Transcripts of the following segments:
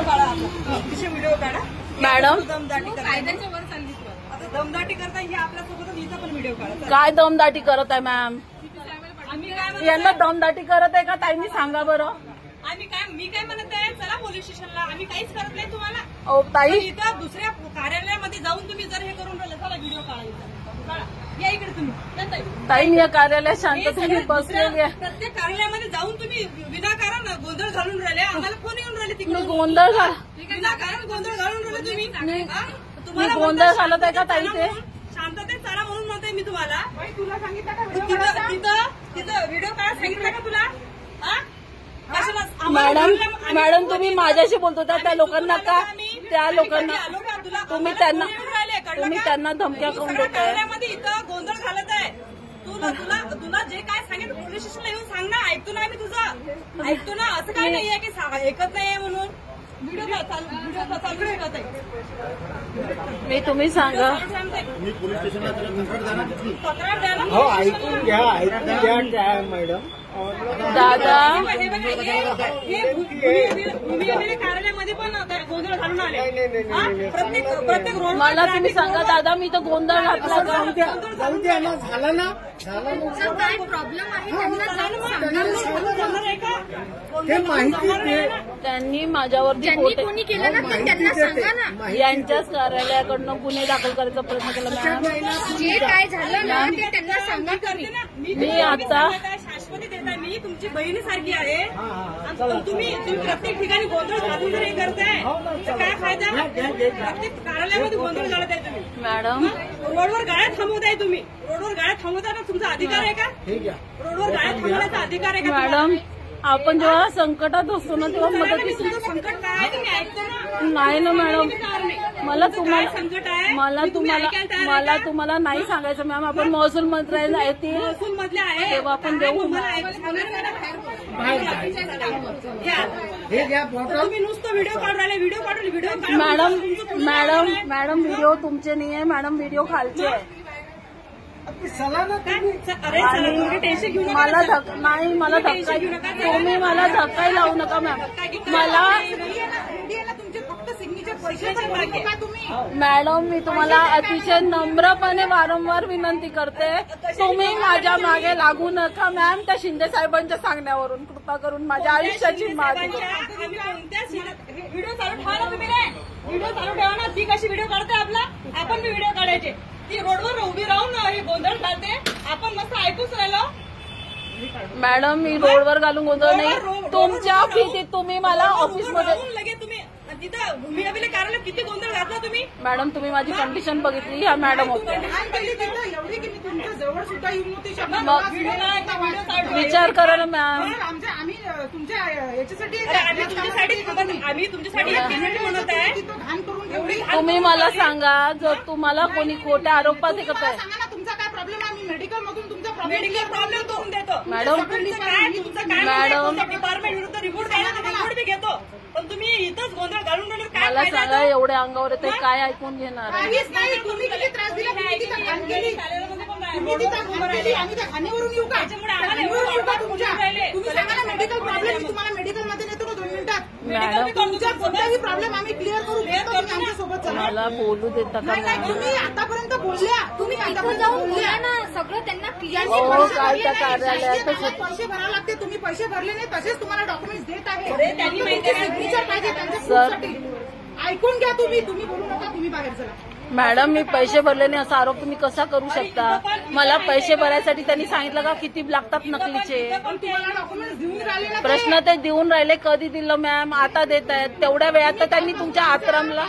काढा, अतिशय व्हिडिओ काढा मॅडम. दमदाटी कायद्याच्या वर चालली तू आता दमदाटी करता ही आपल्यासोबत हिचा पण व्हिडिओ काढा. काय दमदाटी करत आहे मॅम? आम्ही काय यांना दमदाटी करत आहे का ताईंनी सांगा बरं. आम्ही काय मी काय म्हणत आहे, चला पोलीस स्टेशनला. आम्ही काहीच करत नाही तुम्हाला. ओ ताई, इथं दुसऱ्या कार्यालयामध्ये जाऊन तुम्ही जर हे करून राहिले, चला व्हिडिओ काढा. या इकडे तुम्ही. ताई या कार्यालयात शांततेने बसलेली आहे. प्रत्येक कार्यालयामध्ये जाऊन तुम्ही विनाकारण गोंधळ घालून राहिले. आम्हाला फोन येऊन राहिले तिकडे. गोंधळ झाला, विनाकारण गोंधळ घालून राहिले तुम्ही. तुम्हाला गोंधळ घालत आहे का ताई? ते शांततेत चाला म्हणून म्हणते मी तुम्हाला. तुला सांगितलं का तिथं व्हिडिओ काय सांगितलं का तुला? मॅडम तुम्ही माझ्याशी बोलतो त्या लोकांना का? त्या लोकांना तुम्ही त्यांना धमक्या करून देताय. इथं गोंधळ घालत आहे. तुला जे काय सांगितलं पोलीस स्टेशनला येऊन सांग ना. ऐकतो ना आम्ही तुझं. ऐकतो ना. असं काय नाहीये की ऐकत नाहीये म्हणून. व्हिडिओ चालू शकत आहे. मी तुम्ही सांगा. मी पोलीस स्टेशनला तक्रार द्या ना. हो ऐकून घ्या मॅडम. दादा भूमी कार्यालयामध्ये पण गोंधळ घालून आले. प्रत्येक रोड मला तुम्ही सांगा दादा, मी तर गोंधळ घातला का? जाऊ द्या ना. झाला ना. काय प्रॉब्लेम ते माहिती त्यांनी माझ्यावरती कोणी केलं ना त्यांना सांगा ना. यांच्याच कार्यालयाकडनं गुन्हे दाखल करायचा प्रयत्न केला मॅडम. जे काय झालं ना ते त्यांना सांगा. मी आता शाश्वती देता. मी तुमची बहिणीसारखी आहे. तुम्ही प्रत्येक ठिकाणी गोंधळ घालून जर हे करताय तर काय फायदा? प्रत्येक कार्यालयामध्ये गोंधळ घालत आहे तुम्ही. मॅडम रोडवर गाड्या थांबवताय तुम्ही. रोडवर गाड्या थांबवताना तुमचा अधिकार आहे का? रोडवर गाड्या थांबवण्याचा अधिकार आहे का? मॅडम आपण जेव्हा संकटात असतो ना तेव्हा मदतीस संकट काय तुम्ही ऐकतो ना. नाही ना मॅडम. मला संकट आहे. तुम्हाला नाही सांगायचं मॅम. आपण महसूल मंत्र्यांना येतील महसूल मधले आहे तेव्हा आपण देऊ. तुम्ही नुसतं व्हिडिओ काढून व्हिडिओ मॅडम व्हिडिओ तुमचे नाही आहे मॅडम. व्हिडिओ खालचे आहे. मला धक्का तुम्ही मला धक्का लावू नका मॅम. मॅडम मी तुम्हाला अतिशय नम्रपणे वारंवार विनंती करते, तुम्ही माझ्या मागे लागू नका मॅम. त्या शिंदे साहेबांच्या सांगण्यावरून कृपा करून माझ्या आयुष्याची मागणी. व्हिडिओ चालू ठेवा ना तुम्ही. व्हिडिओ चालू ठेवा ना. ती कशी व्हिडिओ काढते आपला. आपण मी व्हिडिओ काढायचे. ती रोडवर उभी राहून हे गोंधळ घालते. आपण मस्त ऐकूच राहिलो. मॅडम मी रोडवर घालून गोंधळ नाही. तुमच्या भीतीत तुम्ही मला ऑफिसमध्ये लगेच तुम्ही तिथं भूमी अभिलेख कार्यालय किती गोंधळ घातला तुम्ही. मॅडम तुम्ही माझी कंडिशन बघितली. ह्या मॅडम होत्या. विचार करा ना मॅम. आम्ही तुमच्यासाठी म्हणत आहे. तुम्ही मला सांगा जर तुम्हाला कोणी खोट्या आरोपात हे करताय. तुमचा काय प्रॉब्लेम. आम्ही मेडिकल मधून तुमचा प्रॉब्लेम करून देतो. मॅडम डिपार्टमेंट विरुद्ध रिपोर्ट बी घेतो. पण तुम्ही इथंच गोंधळ घालून मला सांगा एवढे अंगावर येते काय ऐकून घेणार. तुम्ही किती त्रास दिला. मेडिकल प्रॉब्लेम तुम्हाला मेडिकल मध्ये नेतो ना 2 मिनिटात. मॅडम तुमच्या कोणताही प्रॉब्लेम आम्ही क्लिअर करू देतो. आमच्यासोबत मला बोलू देता का मॅम. तुम्ही आतापर्यंत बोलल्या. तुम्ही आतापर्यंत जाऊन बोलल्या ना. सगळं त्यांना क्लिअर. काय त्या कार्यालयात पैसे भरावे लागते. तुम्ही पैसे भरले नाही तसेच तुम्हाला डॉक्युमेंट्स देत आहे. त्यांनी सिग्नेचर पाहिजे त्यांच्या प्रूफसाठी. ऐकून घ्या तुम्ही बोलू नका. तुम्ही बाहेर चला. मॅडम मी पैसे भरले नाही असा आरोप तुम्ही कसा करू शकता. मला पैसे भरायसाठी त्यांनी सांगितलं का किती लागतात नकलीचे. प्रश्न ते देऊन राहिले. कधी दिलं मॅम. आता देत आहेत. तेवढ्या वेळात तर त्यांनी तुमच्या आश्रमला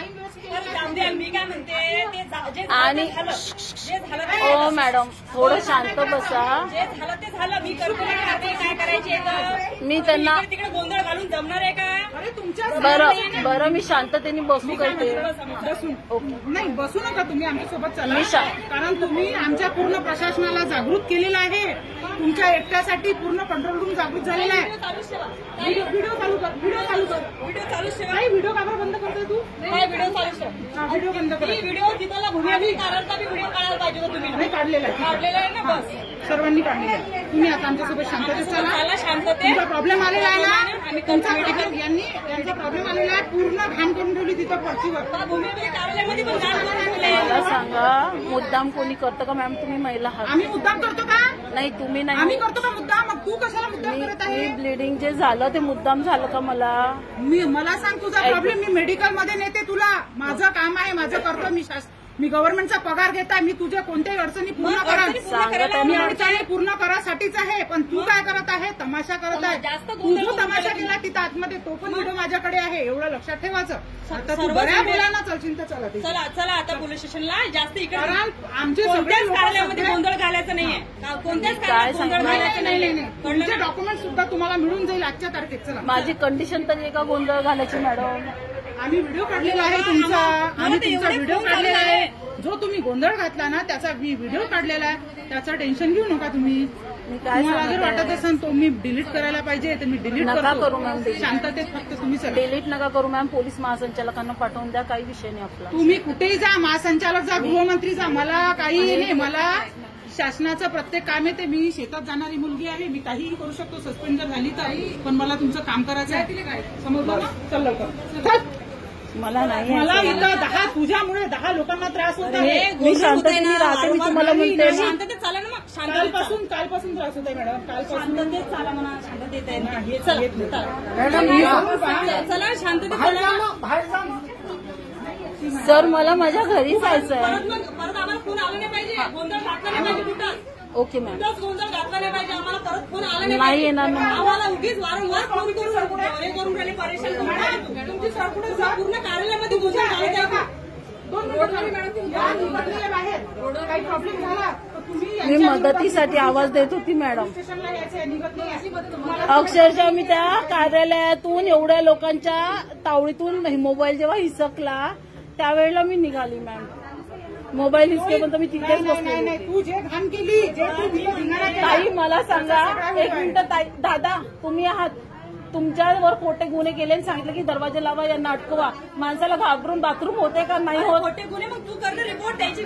मी काय म्हणते. आणि हो मॅडम थोडं शांत बसा. जे झालं ते झालं. मी काय करायचे. मी त्यांना तिकडे गोंधळ घालून जमणार आहे का. बरं मी शांततेने बसू करते. नाही बसू नका तुम्ही आमच्यासोबत चला. कारण तुम्ही आमच्या पूर्ण प्रशासनाला जागृत केलेलं आहे. तुमच्या एकट्यासाठी पूर्ण कंट्रोल रूम जागृत झालेला आहे. व्हिडिओ चालू कर. व्हिडिओ चालू ठेवा. व्हिडिओ का बंद करतोय तू. व्हिडिओ चालू ठेव. व्हिडिओ बंद कर. व्हिडिओ तिथला भूमी अभिलेख कार्यालयाचा व्हिडिओ काढायला पाहिजे होता तुम्ही. काढलेला आहे ना. बस सर्वांनी काढलेला आहे. तुम्ही आता आमच्यासोबत शांततेत चला. शांततेत. तुमचा प्रॉब्लेम आलेला आहे ना. यांचा प्रॉब्लेम आलेला आहे. पूर्ण लिहिली तिथं पर्चीवर. कार्यालयामध्ये पण गाड करून ठेवले. मला सांगा, मुद्दाम कोणी करतं का मॅम? तुम्ही महिला आहात. आम्ही मुद्दाम करतो का? नाही, तुम्ही आम्ही नाही. करतो का मुद्दाम? मग तू कशाला मुद्दाम करत आहे? ब्लिडिंग जे झालं ते मुद्दाम झालं का? मला सांग तुझा प्रॉब्लेम. मी मेडिकल मध्ये नेते तुला. माझं काम आहे, माझं करतो मी गव्हर्नमेंटचा पगार घेता. मी तुझ्या कोणत्याही अडचणी पूर्ण करा. मी अडचणी पूर्ण करासाठीच आहे. पण तू काय करत आहे? तमाशा करत आहे. तू जो तमाशा केला तिथं आतमध्ये तो पण व्हिडिओ माझ्याकडे आहे. एवढं लक्षात ठेवायचं. आता तू बऱ्या बोलायला चलशील तर चला. चला आता पोलीस स्टेशनला जास्त इकडे. कारण आमचे कोणत्याच कार्यालयामध्ये गोंधळ घालायचा नाहीये. कोणत्याच कार्यालयात गोंधळ घालायचा नाहीये. तुमचे डॉक्युमेंट सुद्धा तुम्हाला मिळून जाईल आजच्या तारखेत. चला. माझी कंडिशन तर एका गोंधळ घालायची मॅडम. आम्ही व्हिडिओ काढलेला आहे तुमचा. आम्ही तुमचा व्हिडिओ काढलेला आहे. जो तुम्ही गोंधळ घातला ना त्याचा मी व्हिडिओ काढलेला आहे. त्याचं टेन्शन घेऊ नका तुम्ही. तुम्हाला जर वाटत असेल तो मी डिलीट करायला पाहिजे तर मी डिलीट नका करू मॅम. शांततेत फक्त तुम्ही चला. डिलीट नका करू मॅम. पोलीस महासंचालकांना पाठवून द्या. काही विषय नाही आपला. तुम्ही कुठेही जा, महासंचालक जा, गृहमंत्री जा, मला काही नाही. मला शासनाचं प्रत्येक काम आहे. ते मी शेतात जाणारी मुलगी आहे. मी काहीही करू शकतो. सस्पेंड जर झाली तर. पण मला तुमचं काम करायचं आहे. समजलं ना? चल लवकर. मला नाही. मला इथं तुझ्यामुळे 10 लोकांना त्रास होत आहे. मी शांततेने राहते. मी तुम्हाला म्हणते शांततेत चाला ना मग. कालपासून त्रास होत आहे मॅडम. कालपासून शांततेत चाला म्हणा. शांततेत आहे. चला शांततेत सर, मला माझ्या घरी जायचंय. परत आम्हाला फोन आला नाही पाहिजे. गोंधळ घातला नाही पाहिजे कुठं. Okay ma'am. गोंधळ घातला नाही पाहिजे. आम्हाला परत फोन आला नाही येणार ना. आम्हाला उगीच वारंवार फोन करून हे करून राहिले परेशान करून. तुमची सरपुढे पूर्ण कार्यालयामध्ये गोंधळ घालत आहे का? 2 मिनिटं बाहेर काही प्रॉब्लेम झाला तर तुम्ही मी मदतीसाठी आवाज देत होती मॅडम. स्टेशनला यायचं निघत नाही. अक्षरशः मी त्या कार्यालयातून एवढ्या लोकांच्या तावडीतून मोबाईल जेव्हा हिसकला त्यावेळेला मी निघाली मॅम. मोबाईल हिसकेपर्यंत मी तिथेच बसले. नाही, तू जे घाण केली, जे तू तिथं धिंगाणा केला. ताई, मला सांगा 1 मिनिट. ताई, दादा तुम्ही आहात. तुमच्यावर खोटे गुन्हे केले आणि सांगितलं की दरवाजा लावा, यांना अटकवा. माणसाला घाबरून बाथरूम होते का नाही होत? खोटे गुन्हे मग तू कर रिपोर्ट त्यांच्या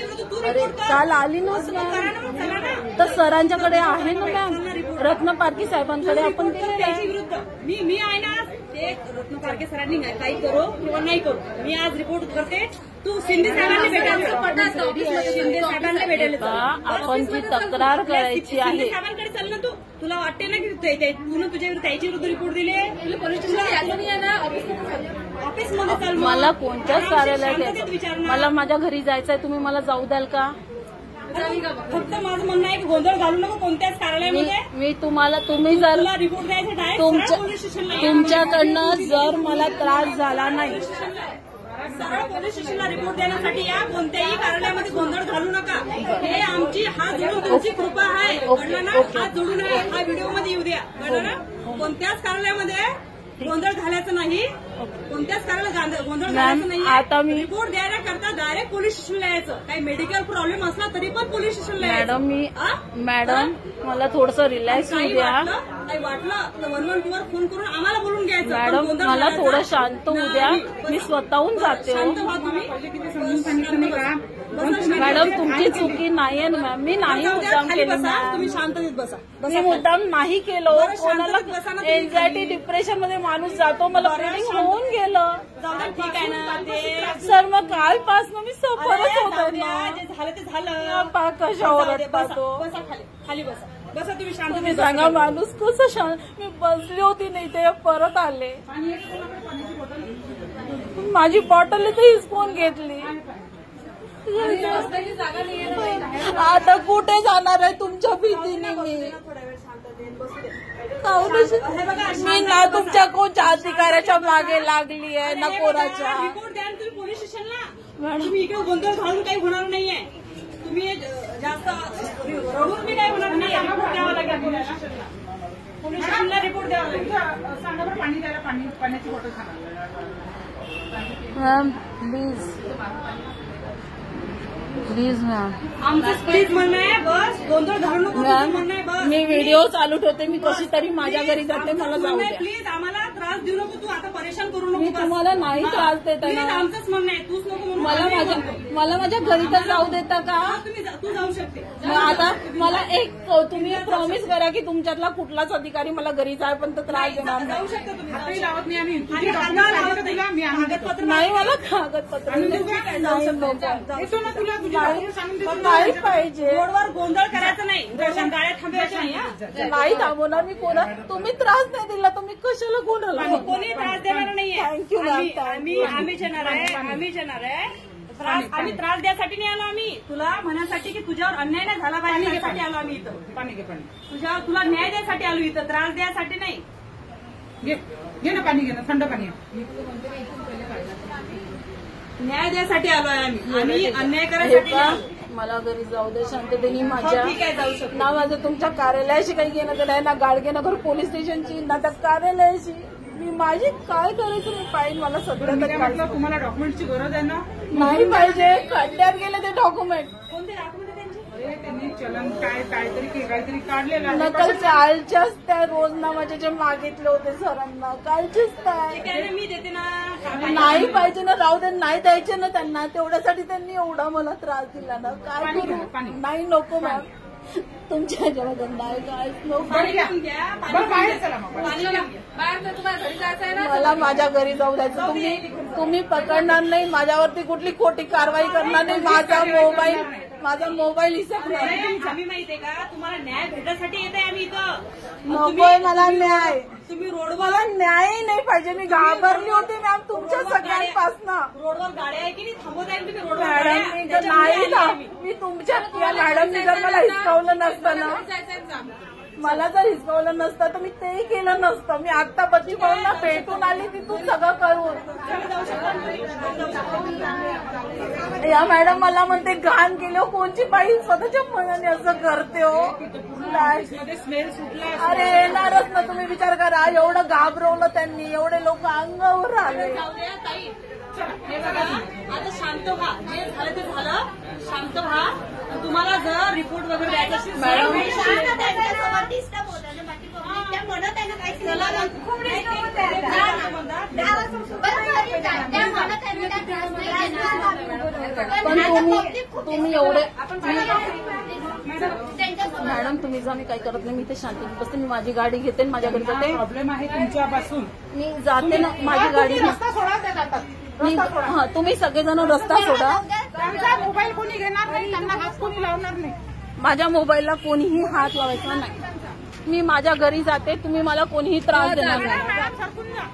विरुद्ध तू अरे रिपोर्ट कर. काल आली नव्हती तर सरांच्याकडे आहे ना मॅम. रत्न पारखी साहेबांकडे आपण दिलेलं आहे. विरुद्ध मी आहे ना. ते रत्न पारखे सरांनी काही करो किंवा नाही करू, मी आज रिपोर्ट करते. तू शिंदे साहेबांनी भेटायला. शिंदे साहेबांना भेटायला आपण जी तक्रार करायची आहे. शिंदे साहेबांकडे चल ना तू. तुला वाटते ना की तू तुझ्या त्याच्या विरुद्ध रिपोर्ट दिले. पोलीस स्टेशनला ऑफिसमध्ये चाल. मला कोणत्याच कार्यालयात यायचं. मला माझ्या घरी जायचंय. तुम्ही मला जाऊ द्याल का? फक्त माझं म्हणणं आहे की गोंधळ घालू नको कोणत्याच कार्यालयामध्ये. मी तुम्ही जर रिपोर्ट द्यायचा डायरेक्ट पोलीस स्टेशनला. तुमच्याकडनं जर मला त्रास झाला नाही सरळ पोलीस स्टेशनला रिपोर्ट देण्यासाठी या. कोणत्याही कार्यालयामध्ये गोंधळ घालू नका. हे आमची हात जोडून तुमची कृपा आहे. कळलं ना? हात जोडून आहे. हा व्हिडिओमध्ये येऊ द्या. कळलं ना? कोणत्याच कार्यालयामध्ये गोंधळ घालायचं नाही. कोणत्याच कार्यालयात गोंधळ घालायचं नाही. आता मी रिपोर्ट द्यायला करता डायरेक्ट पोलीस स्टेशनला यायचं. काही मेडिकल प्रॉब्लेम असला तरी पण पोलीस स्टेशनला यायचं. मॅडम मला थोडंसं रिलॅक्स होऊ द्या. काही वाटलं तर 112 वर फोन करून आम्हाला बोलून घ्यायचं. मॅडम मला थोडं शांत होऊ द्या. मी स्वतःहून जाते. शांत व्हा तुम्ही. मॅडम तुमची चुकी नाहीये ना मॅम. मी नाही मुद्दाम केलं मॅम. तुम्ही शांततेत बसा. मी मुद्दाम नाही केलं. कोणाला एन्झायटी डिप्रेशन मध्ये माणूस जातो. मला ब्लिडिंग होऊन गेलं. ठीक आहे ना. ते सर मग कालपासून मी सफरच होत जे झालं ते झालं. कशावर पाहतो. बसा खाली बसा. बसा तुम्ही शांत. तुम्ही सांगा माणूस कसं शांत. मी बसली होती नाही ते परत आले. माझी बॉटल इथे हिसकून घेतली. आता कुठे जाणार आहे तुमच्या भीतीने मी ना तुमच्या कोणत्या अधिकाऱ्याच्या मागे लागली आहे ना कोणाच्या. रिपोर्ट द्या तुम्ही पोलीस स्टेशनला. तुम्ही इकडे गोंधळ घालून काही होणार नाहीये. तुम्ही जास्त रडून बी काही होणार नाही. रिपोर्ट द्यावा लागेल पोलीस स्टेशनला. पोलीस स्टेशनला रिपोर्ट द्यावा लागेल. सांगा बरं पाणी द्यायला. पाण्याची बॉटल सांगा मॅम. Please ma'am. आमचं प्लीज म्हणणं आहे. बस गोंधळ घालू नको म्हणणं आहे. बस मी व्हिडिओ चालू ठेवते. मी कशी तरी माझ्या घरी जाते. मला जाऊ द्या. प्लीज आम्हाला त्रास देऊ नको. तू आता परेशान करू नको. मी तुम्हाला नाही त्रास देत आहे ना. आमचंच म्हणणं आहे. तूच नको. मला माझ्या घरी तर जाऊ देता का? तू जाऊ शकते. आता मला तुम्ही प्रॉमिस करा की तुमच्यातला कुठलाच अधिकारी मला घरी जायपर्यंत त्रास देणार नाही. जाऊ शकता तुम्ही. हातही लावत नाही आम्ही. तुझी डॉक्युमेंट तुला मी आणून देतो. कागदपत्र नाही मला कागदपत्र आणून देऊ का? नाही नको. येतो ना तुला तुझ्या डॉक्टर सांगून देतो ना. नाही पाहिजे रोडवर गोंधळ करायचं नाही, गाड्या थांबवायच्या नाही हा. नाही थांबवणार मी कोणा. तुम्ही त्रास नाही दिला, तुम्ही कशाला कोणाला कोणी त्रास देणार नाहीये. Thank you ma'am. आम्ही येणार आहे. आम्ही त्रास द्यासाठी नाही आलो आम्ही, तुला म्हणण्यासाठी की तुझ्यावर अन्याय नाही झाला पाहिजे यासाठी आलो आम्ही इथं. पाणी घे पाणी तुला न्याय द्यायसाठी आलो इथं, त्रास द्यायसाठी नाही. घे ना पाणी, घे ना थंड पाणी. न्याय द्यायसाठी आलोय आम्ही अन्याय करायसाठी नाही आलो. मला घरी जाऊ दे शांततेने माझ्या. ठीक आहे, जाऊ शकतो. ना माझं तुमच्या कार्यालयाशी काही घेणं देणं आहे, ना गाडगेनगर पोलीस स्टेशनची, ना त्या कार्यालयाशी. मी माझी काय करायचं मी पाहिजे. मला सध्या मी तरी काय म्हटलं, तुम्हाला डॉक्युमेंटची गरज आहे ना. नाही पाहिजे. खड्ड्यात गेले ते डॉक्युमेंट. कोणते डॉक्युमेंट आहे त्यांचे? अरे त्यांनी चलन काहीतरी काढलेलं आहे. नकल कालच्याच त्या रोज नावाचे जे मागितले होते सरांना, कालचेच ठीक आहे ना, मी देते ना. नाही पाहिजे ना, राहू दे. नाही द्यायचे ना त्यांना, तेवढ्यासाठी त्यांनी एवढा मला त्रास दिला ना. काय पाणी करू. घ्या, पाणी. नाही नको मॅम, तुमच्या ह्याच्यामध्ये नाही काय नको. पाणी घ्या. बरं बाहेर चला मग. बाहेर तुम्हाला घरी जायचं आहे ना. मला माझ्या घरी जाऊ द्यायचं. तुम्ही पकडणार नाही, माझ्यावरती कुठली खोटी कारवाई करणार नाही. माझा मोबाईल हिसकणार. आम्ही माहितीये का, तुम्हाला न्याय भेटण्यासाठी येत आहे आम्ही इथं. नकोय मला न्याय. तुम्ही रोडवर मला न्याय नाही पाहिजे. मी घाबरली होती मॅम तुमच्या सगळ्यांपासनं. रोडवर गाड्या आहे की नाही, थांबवत आहे तुम्ही रोडवर मॅडम गाड्या. मी जर त्याच्यामुळे नाही ना, आम्ही. मी तुमच्या मॅडमनी जर मला हिसकावलं नसतं ना, मला जर हिसकावलं नसतं तर मी तेही केलं नसतं. मी आता बच्ची पाहून भेटून आली तिथून सगळं करून. या मॅडम मला म्हणते घाण केलं. कोणची बाई स्वतःच्या मनाने असं करते हो. मध्ये स्मेल सुटला. अरे येणारच ना. तुम्ही विचार करा, एवढं घाबरवलं त्यांनी, एवढे लोक अंगावर आले. जाऊ द्या ताई. हे बघा, आता शांत व्हा. जे झालं ते झालं, शांत व्हा. तुम्हाला जर रिपोर्ट वगैरे द्यायचा असेल मॅडम, पण तुम्ही एवढे मॅडम तुम्ही जा. मी काही करत नाही. मी ते शांती बसते. मी माझी गाडी घेते आणि माझ्या घरी जाते. प्रॉब्लेम आहे तुमच्यापासून. मी जाते ना, माझी गाडी रस्ता सोडा त्या जातात. हा तुम्ही सगळेजण रस्ता सोडा. त्यांचा मोबाईल कोणी घेणार नाही, त्यांना हात कोणी लावणार नाही. माझ्या मोबाईलला कोणीही हात लावायचा नाही. मी माझ्या घरी जाते. तुम्ही मला कोणीही त्रास देणार नाही. मॅडम सरकून जा.